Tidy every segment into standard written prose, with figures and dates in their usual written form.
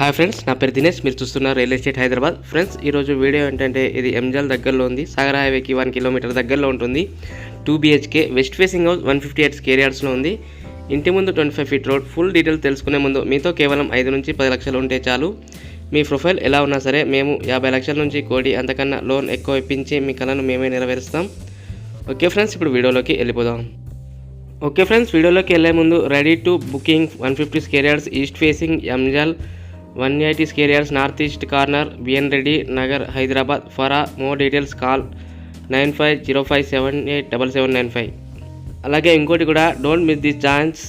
Hi friends, నా పేరు దినేష్. మీరు చూస్తున్నారు రియల్ ఎస్టేట్ హైదరాబాద్. ఫ్రెండ్స్, ఈరోజు వీడియో ఏంటంటే ఇది ఎంజల్ దగ్గరలో ఉంది. సాగర్ హైవేకి 1 కిలోమీటర్ దగ్గరలో ఉంటుంది. 2 BHK west facing house 158 square యార్డ్స్లో ఉంది. ఇంటి ముందు 25 ఫీట్ రోడ్. ఫుల్ డీటెయిల్స్ తెలుసుకునే ముందు మీతో కేవలం 5 నుంచి 10 లక్షలు ఉంటే చాలు. మీ ప్రొఫైల్ ఎలా ఉన్నా సరే మేము 50 లక్షల నుంచి కోటి అంతకన్నా లోన్ ఎక్కువ ఇప్పించి మీ కళను మేమే నెరవేరుస్తాం. ఓకే ఫ్రెండ్స్, ఇప్పుడు వీడియోలోకి వెళ్ళిపోదాం. ఓకే ఫ్రెండ్స్, వీడియోలోకి వెళ్ళే ముందు ready to booking 150 square yards east facing ఎంజల్ 180 square yards north east corner BN Reddy Nagar Hyderabad. For more details call 9505787795. అలాగే ఇంకోటి కూడా, don't miss this chance.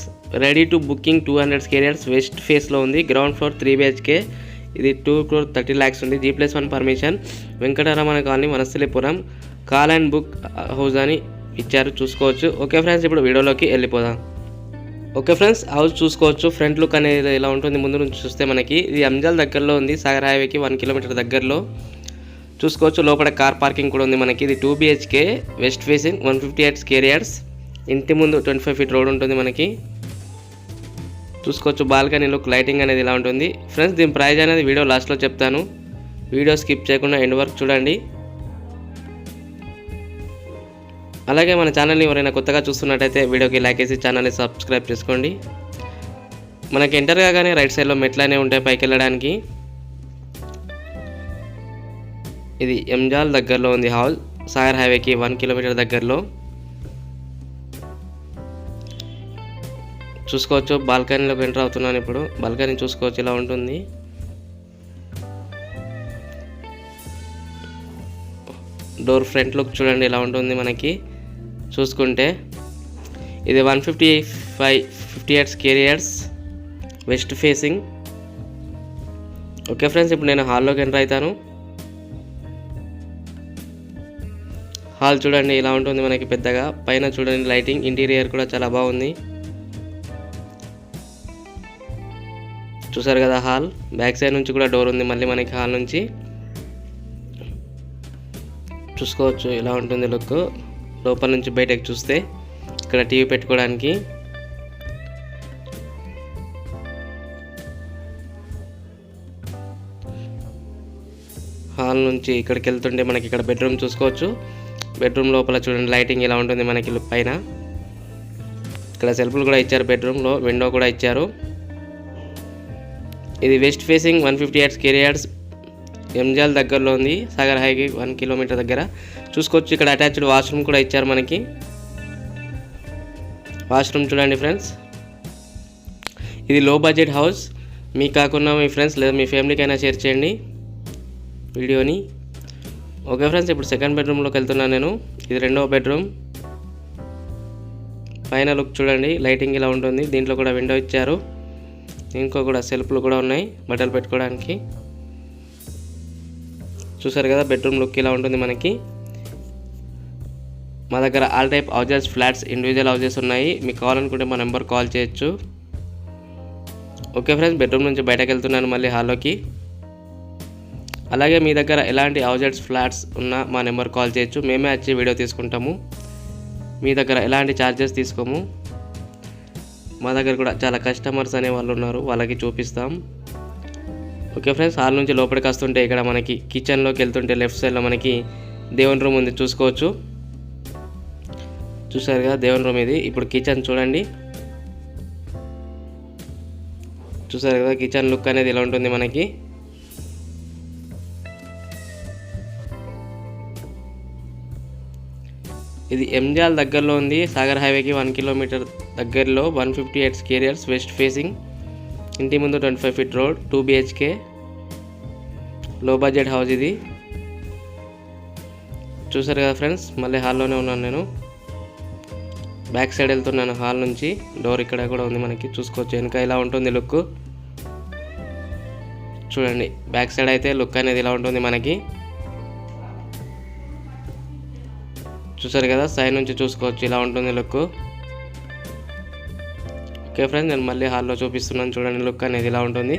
Ready to booking 200 square yards west ఫేస్లో ఉంది. Ground floor 3 BHK. ఇది 2,30 lakhs ఉంది. G+1 permission. Venkataramana colony, Vanasthalipuram. Call and book house అని ఇచ్చారు, చూసుకోవచ్చు. ఓకే ఫ్రెండ్స్, ఇప్పుడు వీడియోలోకి వెళ్ళిపోదాం. ఓకే ఫ్రెండ్స్, హౌస్ చూసుకోవచ్చు. ఫ్రంట్ లుక్ అనేది ఇలా ఉంటుంది. ముందు నుంచి చూస్తే మనకి ఇది ఎంజల్ దగ్గరలో ఉంది. సాగర్ హైవేకి 1 కిలోమీటర్ దగ్గరలో చూసుకోవచ్చు. లోపల కార్ పార్కింగ్ కూడా ఉంది మనకి. ఇది 2 BHK west facing 158 square yards. ఇంటి ముందు 25 ఫీట్ రోడ్ ఉంటుంది మనకి, చూసుకోవచ్చు. బాల్కనీ లుక్, లైటింగ్ అనేది ఇలా ఉంటుంది. ఫ్రెండ్స్, దీని ప్రైస్ అనేది వీడియో లాస్ట్లో చెప్తాను. వీడియో స్కిప్ చేయకుండా ఎండ్ వరకు చూడండి. అలాగే మన ఛానల్ని ఎవరైనా కొత్తగా చూస్తున్నట్టయితే వీడియోకి లైక్ చేసి ఛానల్ని సబ్స్క్రైబ్ చేసుకోండి. మనకి ఎంటర్ కాగానే రైట్ సైడ్లో మెట్లనే ఉంటాయి పైకి వెళ్ళడానికి. ఇది ఎంజాల్ దగ్గరలో ఉంది హౌస్, సాగర్ హైవేకి 1 కిలోమీటర్ దగ్గరలో చూసుకోవచ్చు. బాల్కనీలోకి ఎంటర్ అవుతున్నాను ఇప్పుడు. బాల్కనీ చూసుకోవచ్చు, ఇలా ఉంటుంది. డోర్ ఫ్రంట్ లుక్ చూడండి, ఇలా ఉంటుంది మనకి. చూసుకుంటే ఇది 158 square yards west facing. Okay friends, ఇప్పుడు నేను హాల్లోకి ఎంటర్ అవుతాను. హాల్ చూడండి, ఇలా ఉంటుంది మనకి పెద్దగా. పైన చూడండి లైటింగ్, ఇంటీరియర్ కూడా చాలా బాగుంది. చూసారు కదా హాల్. బ్యాక్ సైడ్ నుంచి కూడా డోర్ ఉంది మళ్ళీ మనకి హాల్ నుంచి. చూసుకోవచ్చు, ఇలా ఉంటుంది లుక్. లోపల నుంచి బయటకు చూస్తే ఇక్కడ టీవీ పెట్టుకోవడానికి. హాల్ నుంచి ఇక్కడికి వెళ్తుంటే మనకి ఇక్కడ బెడ్రూమ్ చూసుకోవచ్చు. బెడ్రూమ్ లోపల చూడండి లైటింగ్ ఇలా ఉంటుంది మనకి. పైన ఇక్కడ సెల్ఫ్లు కూడా ఇచ్చారు. బెడ్రూమ్లో విండో కూడా ఇచ్చారు. ఇది west facing 158 square yards angel దగ్గరలో ఉంది. సాగర్ హైకి 1 కిలోమీటర్ దగ్గర చూసుకోవచ్చు. ఇక్కడ అటాచ్డ్ వాష్రూమ్ కూడా ఇచ్చారు మనకి. వాష్రూమ్ చూడండి ఫ్రెండ్స్. ఇది లో బడ్జెట్ హౌస్. మీకు కాకుండా మీ ఫ్రెండ్స్ లేదా మీ ఫ్యామిలీకైనా షేర్ చేయండి వీడియోని. ఓకే ఫ్రెండ్స్, ఇప్పుడు సెకండ్ బెడ్రూమ్లోకి వెళ్తున్నాను నేను. ఇది రెండవ బెడ్రూమ్. పైన లుక్ చూడండి, లైటింగ్ ఇలా ఉంటుంది. దీంట్లో కూడా విండో ఇచ్చారు. ఇంకో కూడా సెల్ఫ్లు కూడా ఉన్నాయి బట్టలు పెట్టుకోవడానికి. చూసారు కదా బెడ్రూమ్ లుక్ ఇలా ఉంటుంది మనకి. మా దగ్గర all type houses, flats, individual houses ఉన్నాయి. మీకు కావాలనుకుంటే మా నెంబర్ కాల్ చేయొచ్చు. ఓకే ఫ్రెండ్స్, బెడ్రూమ్ నుంచి బయటకు వెళ్తున్నాను మళ్ళీ హాల్లోకి. అలాగే మీ దగ్గర ఎలాంటి హౌజెస్, ఫ్లాట్స్ ఉన్నా మా నెంబర్ కాల్ చేయొచ్చు. మేమే వచ్చి వీడియో తీసుకుంటాము. మీ దగ్గర ఎలాంటి ఛార్జెస్ తీసుకోము. మా దగ్గర కూడా చాలా కస్టమర్స్ అనే వాళ్ళు ఉన్నారు, వాళ్ళకి చూపిస్తాం. ఓకే ఫ్రెండ్స్, హాల్ నుంచి లోపలికి వస్తుంటే ఇక్కడ మనకి కిచెన్లోకి వెళ్తుంటే లెఫ్ట్ సైడ్లో మనకి దేవుని రూమ్ ఉంది, చూసుకోవచ్చు. చూసారు కదా దేవుని రూమ్ ఇది. ఇప్పుడు కిచెన్ చూడండి. చూసారు కదా కిచెన్ లుక్ అనేది ఇలా ఉంటుంది మనకి. ఇది ఎంజాల్ దగ్గరలో ఉంది. సాగర్ హైవేకి 1 కిలోమీటర్ దగ్గరలో 158 స్క్వేర్ యార్డ్స్ వెస్ట్ ఫేసింగ్. ఇంటి ముందు 25 ఫీట్ రోడ్, 2 BHK లో బడ్జెట్ హౌస్ ఇది. చూసారు కదా ఫ్రెండ్స్, మళ్ళీ హాల్లోనే ఉన్నాను నేను. బ్యాక్ సైడ్ వెళ్తున్నాను హాల్ నుంచి. డోర్ ఇక్కడ కూడా ఉంది మనకి, చూసుకోవచ్చు. వెనక ఇలా ఉంటుంది లుక్ చూడండి. బ్యాక్ సైడ్ అయితే లుక్ అనేది ఇలా ఉంటుంది మనకి. చూసారు కదా సైడ్ నుంచి చూసుకోవచ్చు, ఇలా ఉంటుంది లుక్. ఓకే ఫ్రెండ్స్, నేను మళ్ళీ హాల్లో చూపిస్తున్నాను చూడండి. లుక్ అనేది ఇలా ఉంటుంది.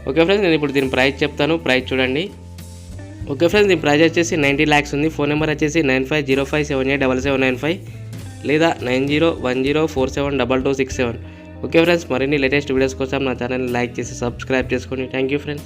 ఓకే ఫ్రెండ్స్, నేను ఇప్పుడు దీని ప్రైస్ చెప్తాను. ప్రైస్ చూడండి. ఓకే ఫ్రెండ్స్, దీని ప్రైస్ వచ్చేసి 90 lakhs ఉంది. ఫోన్ నెంబర్ వచ్చేసి 9505787795 లేదా 9010472267. ఓకే ఫ్రెండ్స్, మరిన్ని లేటెస్ట్ వీడియోస్ కోసం నా ఛానల్ని లైక్ చేసి సబ్స్క్రైబ్ చేసుకోండి. Thank you friends.